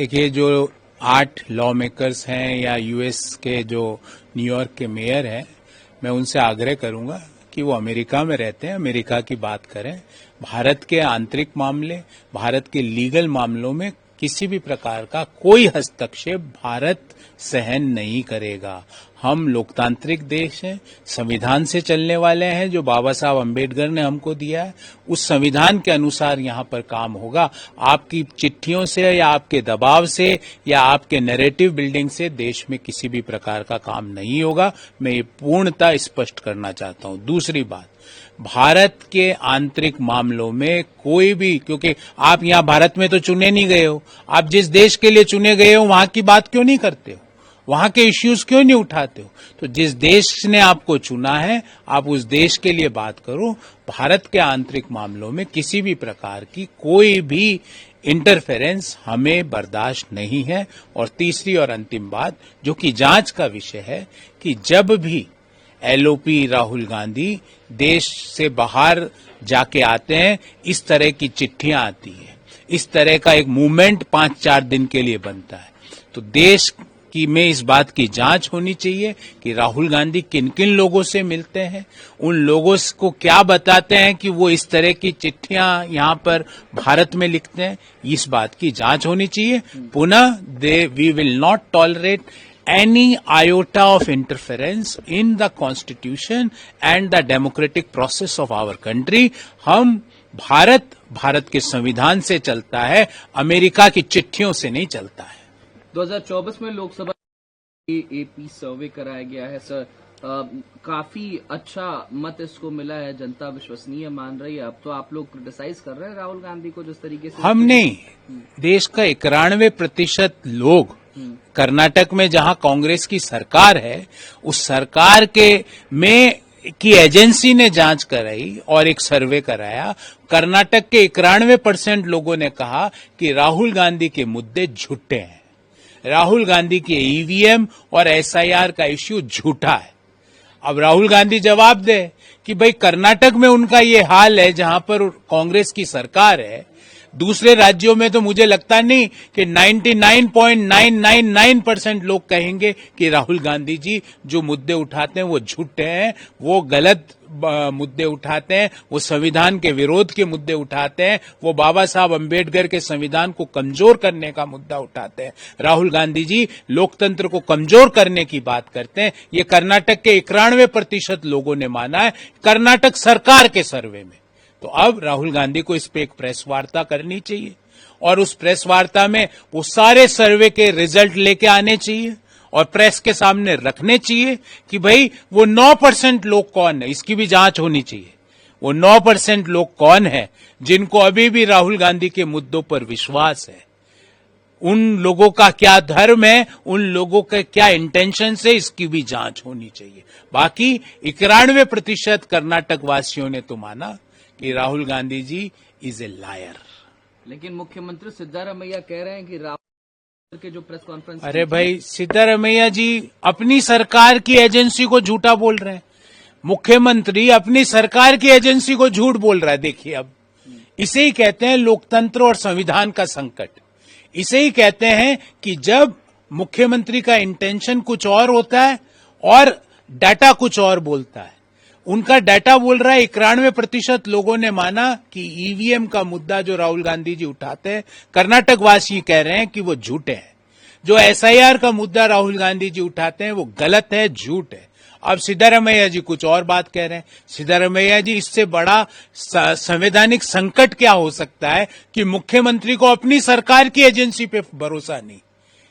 देखिए, जो 8 law makers हैं या यूएस के जो न्यूयॉर्क के मेयर हैं, मैं उनसे आग्रह करूंगा कि वो अमेरिका में रहते हैं, अमेरिका की बात करें। भारत के आंतरिक मामले, भारत के लीगल मामलों में किसी भी प्रकार का कोई हस्तक्षेप भारत सहन नहीं करेगा। हम लोकतांत्रिक देश हैं, संविधान से चलने वाले हैं, जो बाबा साहब अम्बेडकर ने हमको दिया है, उस संविधान के अनुसार यहाँ पर काम होगा। आपकी चिट्ठियों से या आपके दबाव से या आपके नैरेटिव बिल्डिंग से देश में किसी भी प्रकार का काम नहीं होगा। मैं ये पूर्णतः स्पष्ट करना चाहता हूँ। दूसरी बात, भारत के आंतरिक मामलों में कोई भी, क्योंकि आप यहाँ भारत में तो चुने नहीं गए हो, आप जिस देश के लिए चुने गए हो वहां की बात क्यों नहीं करते हो, वहां के इश्यूज क्यों नहीं उठाते हो? तो जिस देश ने आपको चुना है, आप उस देश के लिए बात करो। भारत के आंतरिक मामलों में किसी भी प्रकार की कोई भी इंटरफेरेंस हमें बर्दाश्त नहीं है। और तीसरी और अंतिम बात, जो कि जांच का विषय है, कि जब भी एलओपी राहुल गांधी देश से बाहर जाके आते हैं, इस तरह की चिट्ठियां आती है, इस तरह का एक मूवमेंट 5-4 दिन के लिए बनता है, तो देश की में इस बात की जांच होनी चाहिए कि राहुल गांधी किन किन लोगों से मिलते हैं, उन लोगों को क्या बताते हैं कि वो इस तरह की चिट्ठियां यहां पर भारत में लिखते हैं। इस बात की जांच होनी चाहिए। पुनः we will not tolerate any iota of interference in the constitution and the democratic process of our country। हम भारत के संविधान से चलता है, अमेरिका की चिट्ठियों से नहीं चलता है। 2024 में लोकसभा एपी सर्वे कराया गया है सर, काफी अच्छा मत इसको मिला है, जनता विश्वसनीय मान रही है। अब तो आप लोग क्रिटिसाइज कर रहे हैं राहुल गांधी को जिस तरीके से। हम नहीं, देश का 91% लोग कर्नाटक में जहां कांग्रेस की सरकार है, उस सरकार के में की एजेंसी ने जांच कराई और एक सर्वे कराया। कर्नाटक के 91% लोगों ने कहा कि राहुल गांधी के मुद्दे झूठे हैं, राहुल गांधी के ईवीएम और एसआईआर का इश्यू झूठा है। अब राहुल गांधी जवाब दे कि भाई कर्नाटक में उनका ये हाल है जहां पर कांग्रेस की सरकार है, दूसरे राज्यों में तो मुझे लगता नहीं कि 99.999% लोग कहेंगे कि राहुल गांधी जी जो मुद्दे उठाते हैं वो झूठे हैं, वो गलत मुद्दे उठाते हैं, वो संविधान के विरोध के मुद्दे उठाते हैं, वो बाबा साहब अम्बेडकर के संविधान को कमजोर करने का मुद्दा उठाते हैं। राहुल गांधी जी लोकतंत्र को कमजोर करने की बात करते हैं। ये कर्नाटक के 91% लोगों ने माना है, कर्नाटक सरकार के सर्वे में। तो अब राहुल गांधी को इस पे एक प्रेस वार्ता करनी चाहिए और उस प्रेस वार्ता में वो सारे सर्वे के रिजल्ट लेके आने चाहिए और प्रेस के सामने रखने चाहिए कि भाई वो 9% लोग कौन है, इसकी भी जांच होनी चाहिए। वो 9% लोग कौन है जिनको अभी भी राहुल गांधी के मुद्दों पर विश्वास है, उन लोगों का क्या धर्म है, उन लोगों के क्या इंटेंशन है, इसकी भी जांच होनी चाहिए। बाकी 91% कर्नाटक वासियों ने तो माना कि Rahul Gandhi ji is a lawyer. लेकिन मुख्यमंत्री सिद्धारमैया कह रहे हैं कि राहुल के जो प्रेस कॉन्फ्रेंस, अरे भाई, सिद्धारमैया जी अपनी सरकार की एजेंसी को झूठा बोल रहे हैं। मुख्यमंत्री अपनी सरकार की एजेंसी को झूठ बोल रहा है। देखिए, अब इसे ही कहते हैं लोकतंत्र और संविधान का संकट। इसे ही कहते हैं कि जब मुख्यमंत्री का इंटेंशन कुछ और होता है और डाटा कुछ और बोलता है। उनका डाटा बोल रहा है 91% लोगों ने माना कि ईवीएम का मुद्दा जो राहुल गांधी जी उठाते हैं, कर्नाटक वासी कह रहे हैं कि वो झूठे हैं। जो एसआईआर का मुद्दा राहुल गांधी जी उठाते हैं वो गलत है, झूठ है। अब सिद्धारमैया जी कुछ और बात कह रहे हैं। सिद्धारमैया जी, इससे बड़ा संवैधानिक संकट क्या हो सकता है कि मुख्यमंत्री को अपनी सरकार की एजेंसी पे भरोसा नहीं।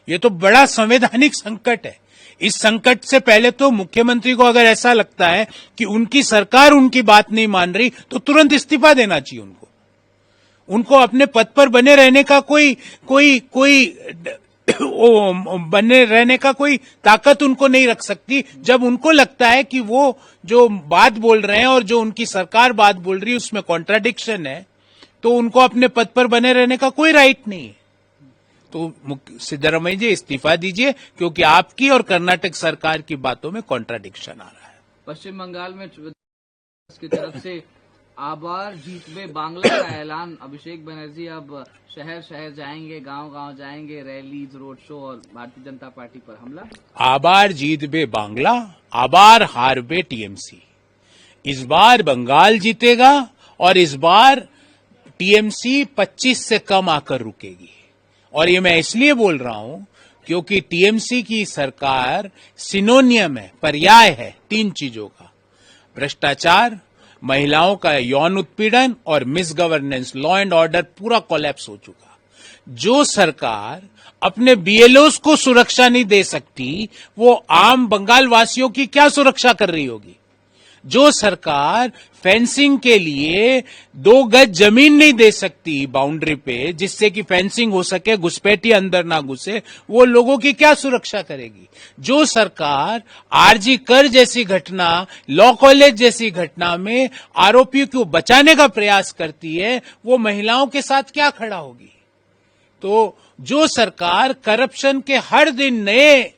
ये तो बड़ा संवैधानिक संकट है। इस संकट से पहले तो मुख्यमंत्री को अगर ऐसा लगता है कि उनकी सरकार उनकी बात नहीं मान रही तो तुरंत इस्तीफा देना चाहिए उनको अपने पद पर बने रहने का कोई बने रहने का कोई ताकत उनको नहीं रख सकती। जब उनको लगता है कि वो जो बात बोल रहे हैं और जो उनकी सरकार बात बोल रही है उसमें कॉन्ट्राडिक्शन है, तो उनको अपने पद पर बने रहने का कोई राइट नहीं है। तो सिद्धारमैया जी इस्तीफा दीजिए, क्योंकि आपकी और कर्नाटक सरकार की बातों में कॉन्ट्राडिक्शन आ रहा है। पश्चिम बंगाल में की तरफ से आबार जीतबे बांग्ला का ऐलान। अभिषेक बनर्जी अब शहर शहर जाएंगे, गांव गांव जाएंगे, रैलीज, रोड शो और भारतीय जनता पार्टी पर हमला। आबार जीतबे बांग्ला, आबार हारबे टीएमसी। इस बार बंगाल जीतेगा और इस बार टीएमसी 25 से कम आकर रुकेगी। और ये मैं इसलिए बोल रहा हूं क्योंकि टीएमसी की सरकार सिनोनियम है, पर्याय है 3 चीजों का: भ्रष्टाचार, महिलाओं का यौन उत्पीड़न और miss governance. Law and order पूरा कोलैप्स हो चुका। जो सरकार अपने बीएलओस को सुरक्षा नहीं दे सकती, वो आम बंगाल वासियों की क्या सुरक्षा कर रही होगी? जो सरकार फेंसिंग के लिए 2 गज जमीन नहीं दे सकती बाउंड्री पे, जिससे कि फेंसिंग हो सके, घुसपैठी अंदर ना घुसे, वो लोगों की क्या सुरक्षा करेगी? जो सरकार आरजी कर जैसी घटना, लॉ कॉलेज जैसी घटना में आरोपियों को बचाने का प्रयास करती है, वो महिलाओं के साथ क्या खड़ा होगी? तो जो सरकार करप्शन के हर दिन नए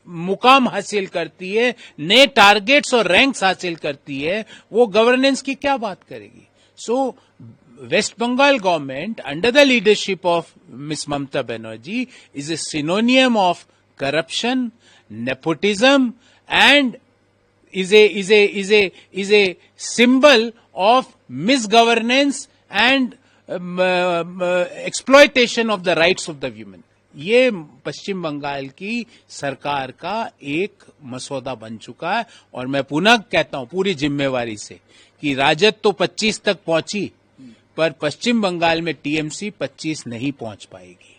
मुकाम हासिल करती है, नए टारगेट्स और रैंक्स हासिल करती है, वो गवर्नेंस की क्या बात करेगी? So West Bengal government under the leadership of miss Mamata Banerjee is a synonym of corruption, nepotism and is a symbol of misgovernance and exploitation of the rights of the women. ये पश्चिम बंगाल की सरकार का एक मसौदा बन चुका है। और मैं पुनः कहता हूं पूरी जिम्मेवारी से कि राजद तो 25 तक पहुंची, पर पश्चिम बंगाल में टीएमसी 25 नहीं पहुंच पाएगी।